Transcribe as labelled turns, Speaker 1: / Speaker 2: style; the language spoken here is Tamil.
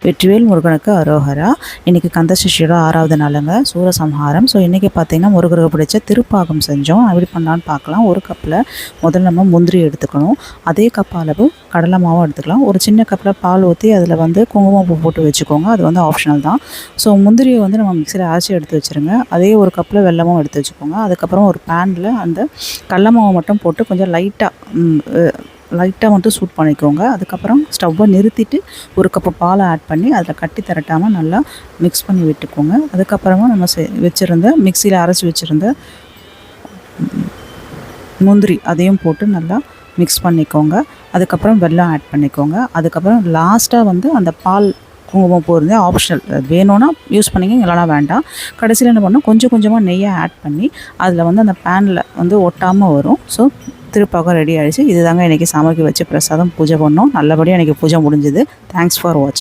Speaker 1: வெற்றிவேல் முருகனுக்கு அரோகரா. இன்றைக்கி கந்தசஷ்டியோட 6வது நாளுங்க, சூரசம்ஹாரம். ஸோ இன்றைக்கி பார்த்திங்கன்னா முருகருக்கு பிடிச்ச திருப்பாகம் செஞ்சோம். எப்படி பண்ணலான்னு பார்க்கலாம். ஒரு கப்பில் முதல்ல நம்ம முந்திரி எடுத்துக்கணும். அதே கப் அளவு கடலை மாவும் எடுத்துக்கலாம். ஒரு சின்ன கப்பில் பால் ஊற்றி அதில் குங்குமப்பூ போட்டு வச்சுக்கோங்க. அது ஆப்ஷனல் தான். ஸோ முந்திரியை நம்ம மிக்சியில் அரைச்சி எடுத்து வச்சுருங்க. அதே ஒரு கப்பில் வெல்லமும் எடுத்து வச்சுக்கோங்க. அதுக்கப்புறம் ஒரு பேனில் அந்த கடலை மாவை மட்டும் போட்டு கொஞ்சம் லைட்டாக மட்டும் சூட் பண்ணிக்கோங்க. அதுக்கப்புறம் ஸ்டவ்வை நிறுத்திட்டு ஒரு கப்பு பாலை ஆட் பண்ணி அதில் கட்டி திரட்டாமல் நல்லா மிக்ஸ் பண்ணி விட்டுக்கோங்க. அதுக்கப்புறமா நம்ம வச்சுருந்த மிக்சியில் அரைச்சி வச்சுருந்த முந்திரி அதையும் போட்டு நல்லா மிக்ஸ் பண்ணிக்கோங்க. அதுக்கப்புறம் வெல்லம் ஆட் பண்ணிக்கோங்க. அதுக்கப்புறம் லாஸ்ட்டாக அந்த பால் குங்குமப்பூ இருந்தால் ஆப்ஷனல், அது வேணும்னா யூஸ் பண்ணிங்க, இல்லைனா வேண்டாம். கடைசியில் என்ன பண்ணணும், கொஞ்சம் கொஞ்சமாக நெய்யை ஆட் பண்ணி அதில் அந்த பேனில் ஒட்டாமல் வரும். ஸோ திருப்பாகம் ரெடி ஆகிடுச்சு. இது தாங்க இன்றைக்கி சாமிக்கு வச்சு பிரசாதம் பூஜை பண்ணோம். நல்லபடியாக இன்றைக்கி பூஜை முடிஞ்சுது. தேங்க்ஸ் ஃபார் வாட்சிங்.